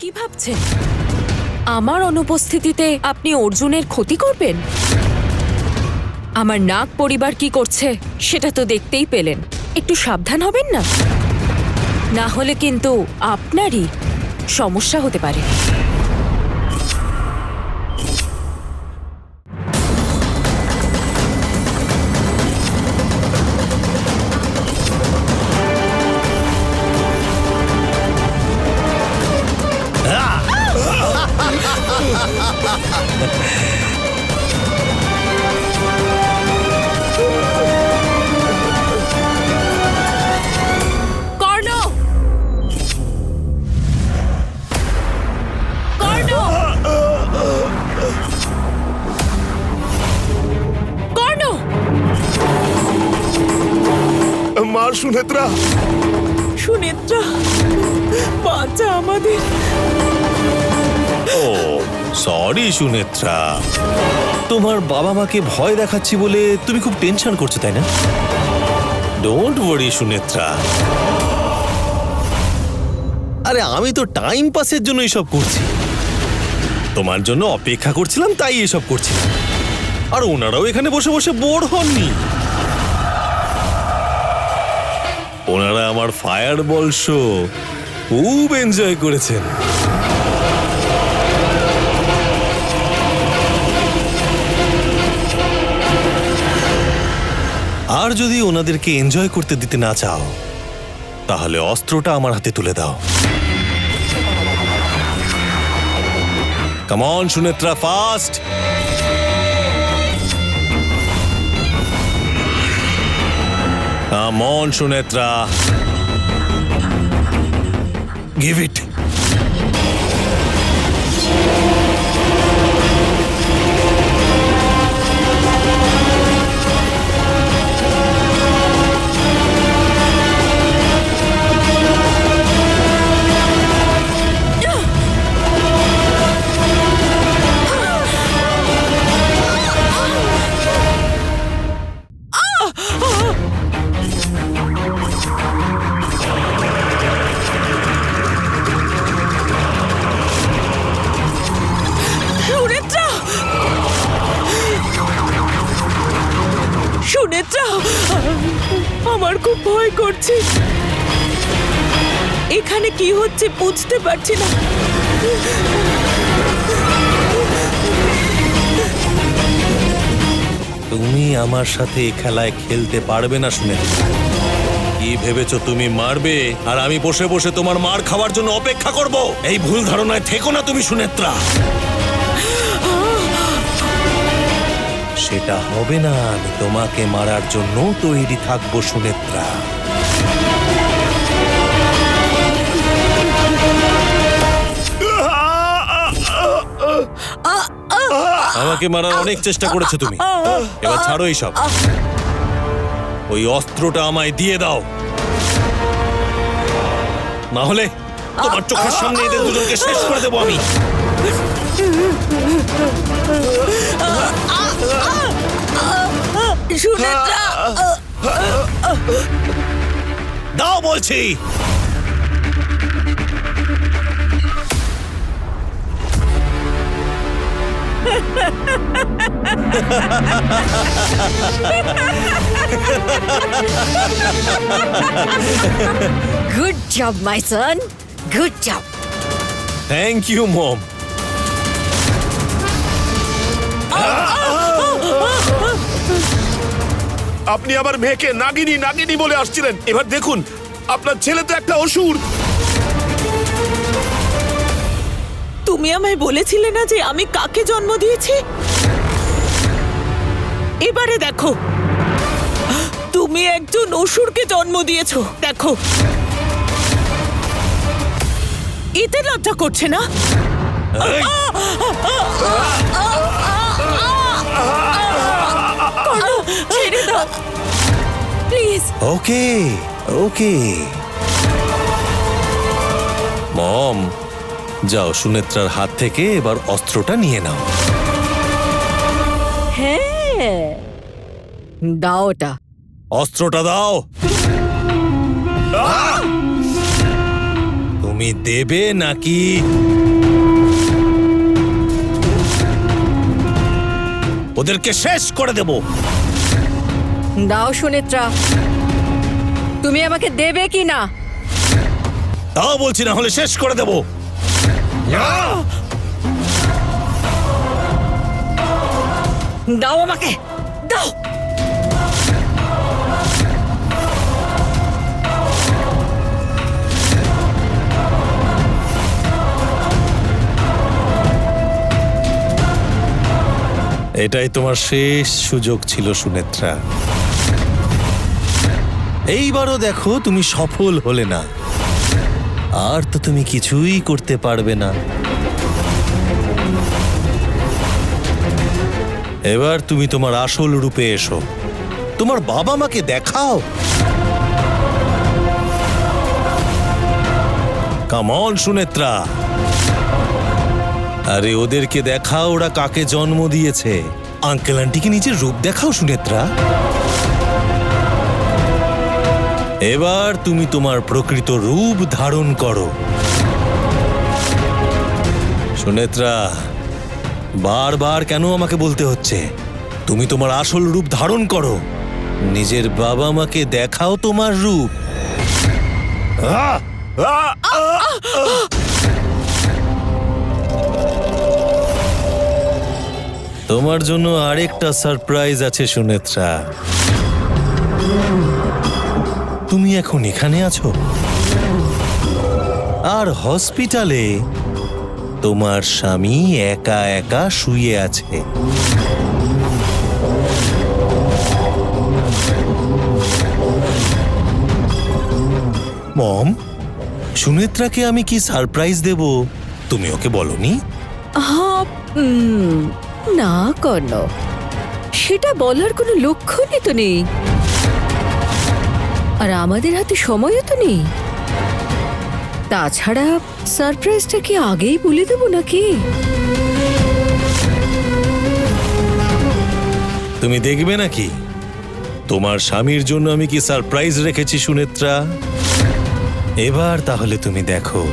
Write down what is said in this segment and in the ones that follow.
কি ভাবছেন? আমার অনুপস্থিতিতে আপনি অর্জুনের ক্ষতি করবেন? আমার নাগ পরিবার কি করছে সেটা তো দেখতেই পেলেন। একটু সাবধান হবেন না? না হলে কিন্তু আপনারই সমস্যা হতে পারে। কর্ণ! কর্ণ! কর্ণ! মা সুনেত্রা, সুনেত্রা, বাঁচা আমাদের। ও সরি সুনেত্রা, তোমার বাবা মাকে ভয় দেখাচ্ছি বলে তুমি খুব টেনশন করছো তাই না? Don't worry Sunethra. আরে আমি তো টাইম পাসের জন্য এসব করছি, তোমার জন্য অপেক্ষা করছিলাম তাই এসব করছিলাম। আর ওনারাও এখানে বসে বসে বোর হননি, ওনারা আমার ফায়ার বল শো খুব এনজয় করেছেন। আর যদি ওনাদেরকে এনজয় করতে দিতে না চাও তাহলে অস্ত্রটা আমার হাতে তুলে দাও। Come on Sunetra, fast! Come on Sunetra, give it. Sunetra! Sunetra, আমার খুব ভয় করছে। এখানে কি হচ্ছে বুঝতে পারছি না। তুমি আমার সাথে এই খেলায় খেলতে পারবে না সুনেত্রা। কি ভেবেছো তুমি মারবে আর আমি বসে বসে তোমার মার খাওয়ার জন্য অপেক্ষা করব? এই ভুল ধারণায় থেকো না তুমি সুনেত্রা। সেটা হবে না, আমি তোমাকে মারার জন্য তৈরি থাকবো সুনেত্রা। আমাকে মারার অনেক চেষ্টা করেছো তুমি, এবার ছাড়ো এইসব। ওই অস্ত্রটা আমায় দিয়ে দাও, না হলে তোমার চোখের সামনে এদের দুজনকে শেষ করে দেবো আমি। সুনেত্রা! দাও বলছি। Good job, my son. Good job. Thank you mom. আপনি আমার মেয়েকে নাগিনী নাগিনী বলে আসছিলেন, এবার দেখুন আপনার ছেলে তো একটা অসুর। তুমি আমায় বলেছিলে না যে আমি কাকে জন্ম দিয়েছি? এবারে দেখো, তুমি একজন অসুরকে জন্ম দিয়েছো। দেখো, এতে লজ্জা করছে না? এই, ছেড়ে দাও প্লিজ। ওকে ওকে মম, যাও সুনেত্রার হাত থেকে এবার অস্ত্রটা নিয়ে নাও। হ্যাঁ, দাও ওটা। অস্ত্রটা দাও। তুমি তুমি দেবে নাকি ওদেরকে শেষ করে দেব? দাও সুনেত্রা, তুমি আমাকে দেবে কি না? তাও বলছি, না হলে শেষ করে দেব। দাও আমাকে, দাও। এটাই তোমার শেষ সুযোগ ছিল সুনেত্রা। এইবারও দেখো তুমি সফল হলে না, আর তো তুমি কিছুই করতে পারবে না। এবার তুমি তোমার আসল রূপে এসো, তোমার বাবা মাকে দেখাও। কাম অন সুনেত্রা, আরে ওদেরকে দেখাও ওরা কাকে জন্ম দিয়েছে। আঙ্কেল আন্টিকে নিজের রূপ দেখাও সুনেত্রা। এবার তুমি তোমার প্রকৃত রূপ ধারণ করো। সুনেত্রা, বারবার কেন আমাকে বলতে হচ্ছে? তুমি তোমার আসল রূপ ধারণ করো, নিজের বাবা মাকে দেখাও তোমার রূপ। আহ! তোমার জন্য আরেকটা সারপ্রাইজ আছে সুনেত্রা। তুমি এখন এখানে আছো, আর হসপিটালে তোমার স্বামী একা একা শুয়ে আছে। মম, সুনেত্রাকে আমি কি সারপ্রাইজ দেব তুমি ওকে বলনি? না কর্ণ, সেটা বলার কোনো লক্ষণই তো নেই, আর আমাদের হাতে সময়ও তো নেই। তাছাড়া সারপ্রাইজটা কি আগেই বলে দেবো নাকি? তুমি দেখবে নাকি তোমার স্বামীর জন্য আমি কি সারপ্রাইজ রেখেছি সুনেত্রা। এবার তাহলে তুমি দেখো।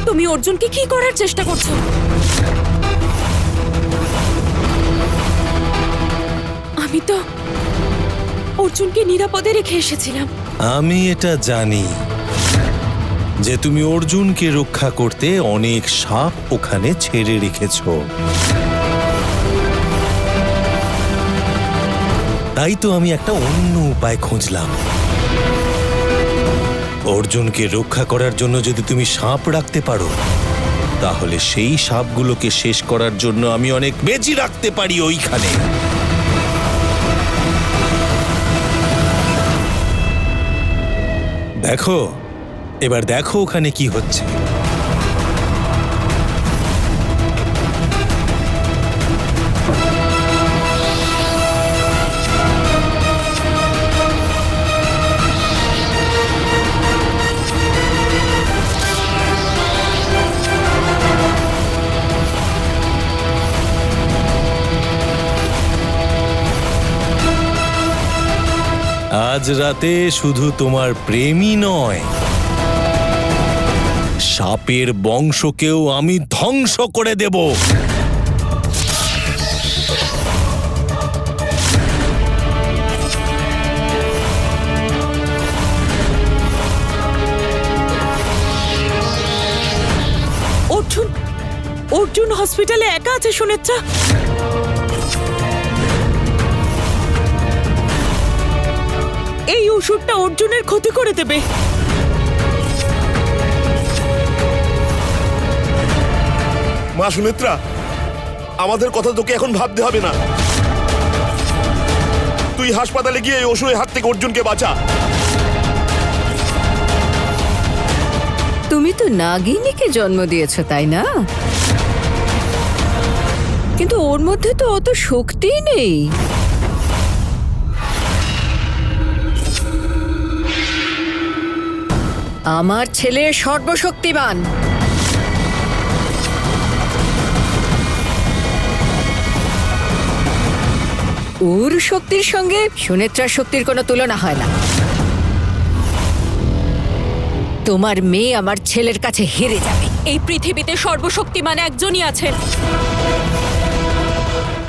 তুমি অর্জুনকে কি করার চেষ্টা করছো? আমি তো অর্জুনকে নিরাপদে রেখে এসেছিলাম। আমি এটা জানি যে তুমি অর্জুনকে রক্ষা করতে অনেক সাপ ওখানে ছেড়ে রেখেছো। তাই তো আমি একটা অন্য উপায় খুঁজলাম। অর্জুনকে রক্ষা করার জন্য যদি তুমি সাপ রাখতে পারো, তাহলে সেই সাপগুলোকে শেষ করার জন্য আমি অনেক বেজি রাখতে পারি ওইখানে। দেখো, এবার দেখো ওখানে কি হচ্ছে। আজ রাতে শুধু তোমার প্রেমই নয়, সাপের বংশকেও আমি ধ্বংস করে দেব। অর্জুন অর্জুন হসপিটালে একা আছে সুনেত্রা। এই ওষুধটা অর্জুনের ক্ষতি করে দেবে। মা সুনেত্রা, আমাদের কথা তোকে এখন ভাবতে হবে না। তুই হাসপাতালে গিয়ে এই অসুরের হাত থেকে অর্জুনকে বাঁচা। তুমি তো নাগিনীকে জন্ম দিয়েছো, তাই না? কিন্তু ওর মধ্যে তো অত শক্তি নেই। আমার ছেলে সর্বশক্তিমান। ওর শক্তির সঙ্গে সুনেত্রার শক্তির কোনো তুলনা হয় না। তোমার মেয়ে আমার ছেলের কাছে হেরে যাবে। এই পৃথিবীতে সর্বশক্তিমান একজনই আছেন,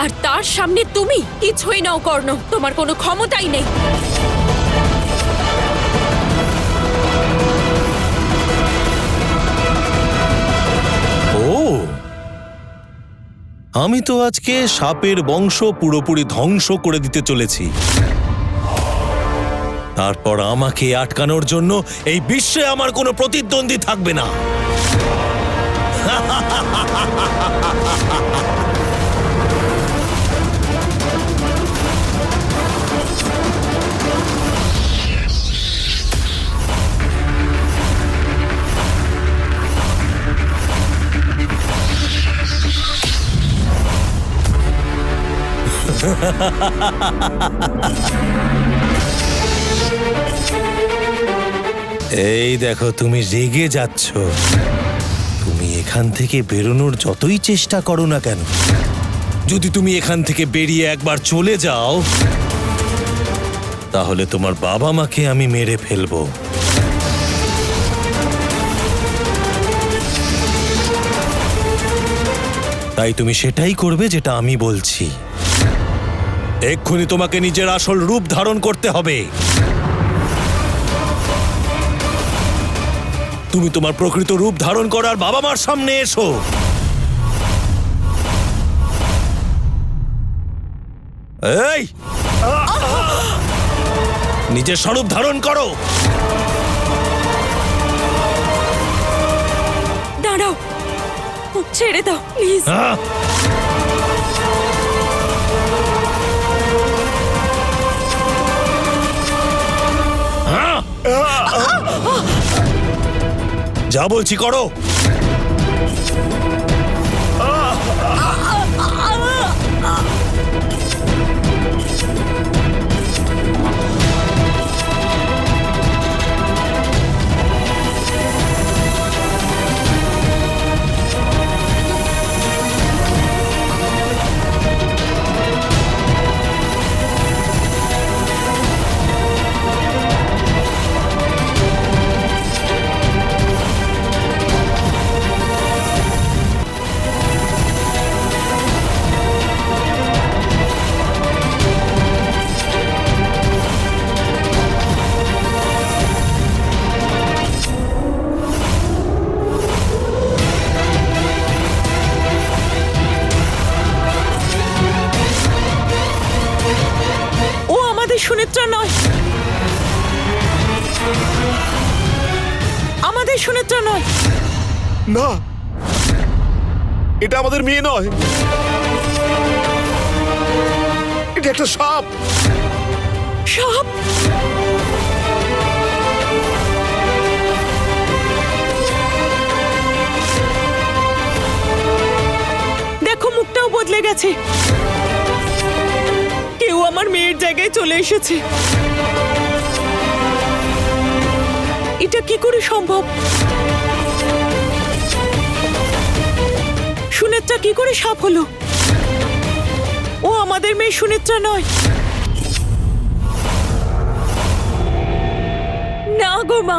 আর তার সামনে তুমি কিছুই নাও কর্ণ। তোমার কোনো ক্ষমতাই নেই। ও, আমি তো আজকে সাপের বংশ পুরোপুরি ধ্বংস করে দিতে চলেছি। তারপর আমাকে আটকানোর জন্য এই বিশ্বে আমার কোনো প্রতিদ্বন্দ্বী থাকবে না। এই দেখো, তুমি রেগে যাচ্ছ। তুমি এখান থেকে বেরোনোর যতই চেষ্টা করো না কেন, যদি তুমি এখান থেকে বেরিয়ে একবার চলে যাও, তাহলে তোমার বাবা মাকে আমি মেরে ফেলবো। তাই তুমি সেটাই করবে যেটা আমি বলছি। এক্ষুনি তোমাকে নিজের আসল রূপ ধারণ করতে হবে। তুমি তোমার প্রকৃত রূপ ধারণ করার বাবা মার সামনে এসো। এই, নিজের স্বরূপ ধারণ করো। দাঁড়াও, ছেড়ে দাও প্লিজ। হ্যাঁ, যা বলছি করো। সুনেত্রা নয়, আমাদের সুনেত্রা নয়। না, এটা আমাদের মেয়ে নয়, এটা একটা সাপ। সাপ? দেখো, মুখটাও বদলে গেছে। কেউ আমার মেয়ের জায়গায় চলে এসেছে। এটা কি করে সম্ভব? সুনেত্রা কি করে সাপ হলো? ও আমাদের মেয়ে সুনেত্রা নয়। না গো মা,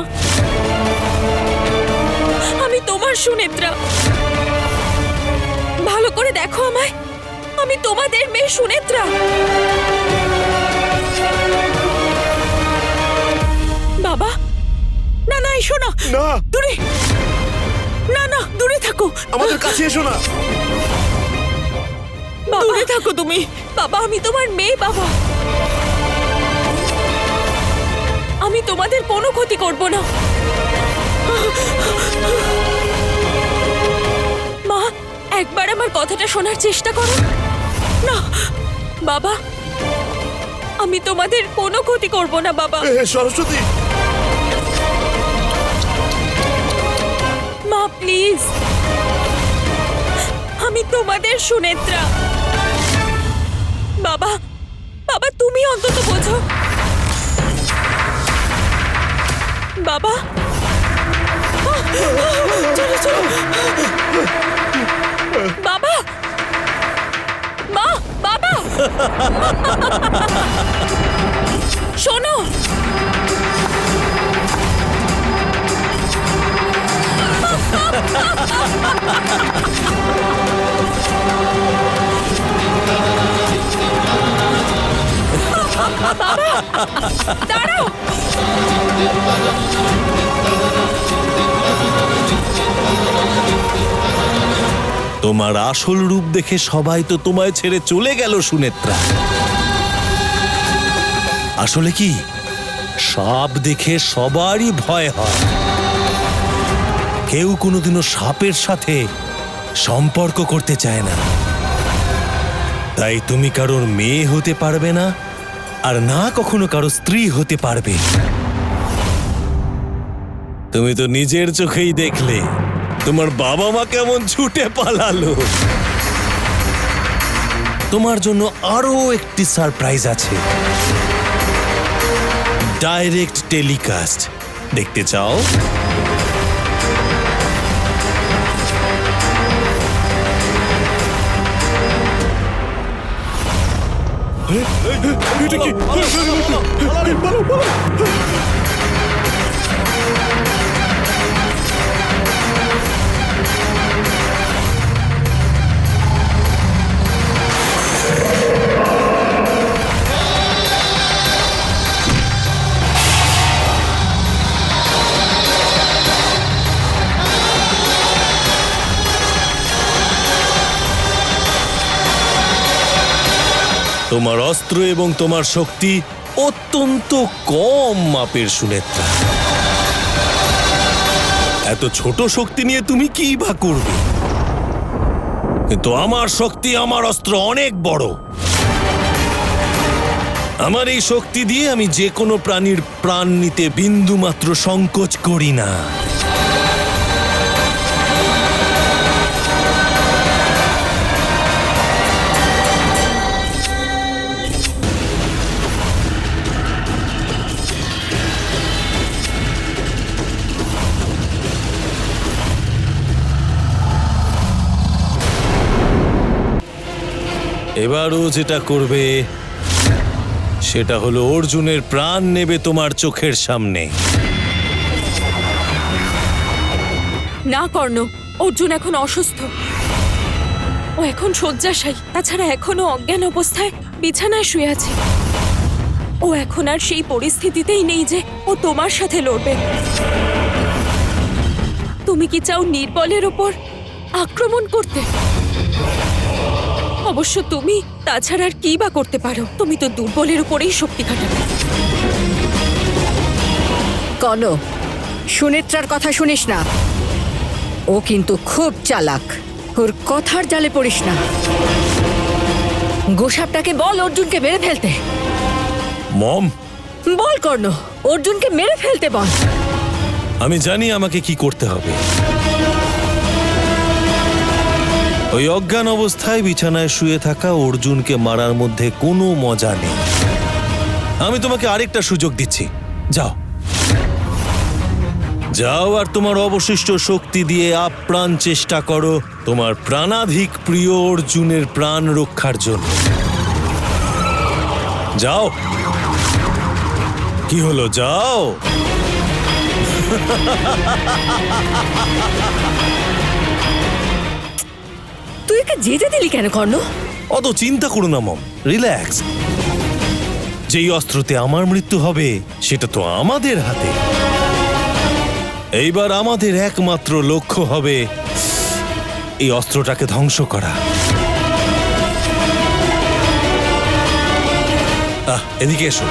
আমি আমার সুনেত্রা, ভালো করে দেখো আমায়, আমি তোমাদের মেয়ে সুনেত্রা। বাবা, না না, এসো না, না দূরে, না না, দূরে থাকো, আমাদের কাছে এসো না। দূরে থাকো তুমি। বাবা, আমি তোমার মেয়ে বাবা, আমি তোমাদের কোনো ক্ষতি করব না। মা, একবার আমার কথাটা শোনার চেষ্টা করো না। বাবা, আমি তোমাদের কোনো ক্ষতি করব না বাবা। সরস্বতী, মা প্লিজ, আমি তোমাদের সুনেত্রা। বাবা, বাবা তুমি অন্তত বোঝো। বাবা, চলো চলো। বাবা, মা, বাবা, শোনো। দাঁড়াও। তোমার আসল রূপ দেখে সবাই তো তোমায় ছেড়ে চলে গেল সুনেত্রা। আসলে কি, সাপ দেখে সবারই ভয় হয়, কেউ কোনোদিনও সাপের সাথে সম্পর্ক করতে চায় না। তাই তুমি কারোর মেয়ে হতে পারবে না, আর না কখনো কারো স্ত্রী হতে পারবে। তুমি তো নিজের চোখেই দেখলে তোমার বাবা মা কেমন ছুটে পালালো। তোমার জন্য আরো একটি সারপ্রাইজ আছে, ডাইরেক্ট টেলিকাস্ট। দেখতে চাও? এটা কি? পালাও, পালাও। তোমার অস্ত্র এবং তোমার শক্তি অত্যন্ত কম মাপের সুনেত্রা। এত ছোট শক্তি নিয়ে তুমি কি বা করবে? কিন্তু আমার শক্তি, আমার অস্ত্র অনেক বড়। আমার এই শক্তি দিয়ে আমি যে কোনো প্রাণীর প্রাণ নিতে বিন্দুমাত্র সংকোচ করি না। এবারও যেটা করবে সেটা হলো অর্জুনের প্রাণ নেবে তোমার চোখের সামনে। না কর্ণ, অর্জুন এখন অসুস্থ, ও এখন শয্যাশায়ী, তাছাড়া এখনো অজ্ঞান অবস্থায় বিছানায় শুয়ে আছে। ও এখন আর সেই পরিস্থিতিতেই নেই যে ও তোমার সাথে লড়বে। তুমি কি চাও নির্বলের ওপর আক্রমণ করতে? অবশ্য তুমি, তাছাড়া আর কি বা করতে পারো? তুমি তো দুর্বলের উপরেই শক্তি খাটাবে। কর্ণ, সুনেত্রার কথা শুনিস না, ও কিন্তু খুব চালাক। ওর কথার জালে পড়িস না। গোসাপটাকে বল অর্জুনকে মেরে ফেলতে। মম, বল কর্ণ, অর্জুনকে মেরে ফেলতে বল। আমি জানি আমাকে কি করতে হবে। ওই অজ্ঞান অবস্থায় বিছানায় শুয়ে থাকা অর্জুনকে মারার মধ্যে কোনো মজা নেই। আমি তোমাকে আরেকটা সুযোগ দিচ্ছি, যাও যাও আর তোমার অবশিষ্ট শক্তি দিয়ে আপ্রাণ চেষ্টা করো তোমার প্রাণাধিক প্রিয় অর্জুনের প্রাণ রক্ষার জন্য। যাও। কি হলো, যাও। ওদেরকে যেতে দিলি কেন কর্ণ? অত চিন্তা করো না মম, রিল্যাক্স। যেই অস্ত্রতে আমার মৃত্যু হবে সেটা তো আমাদের হাতে। এইবার আমাদের একমাত্র লক্ষ্য হবে এই অস্ত্রটাকে ধ্বংস করা। এদিকে এসো।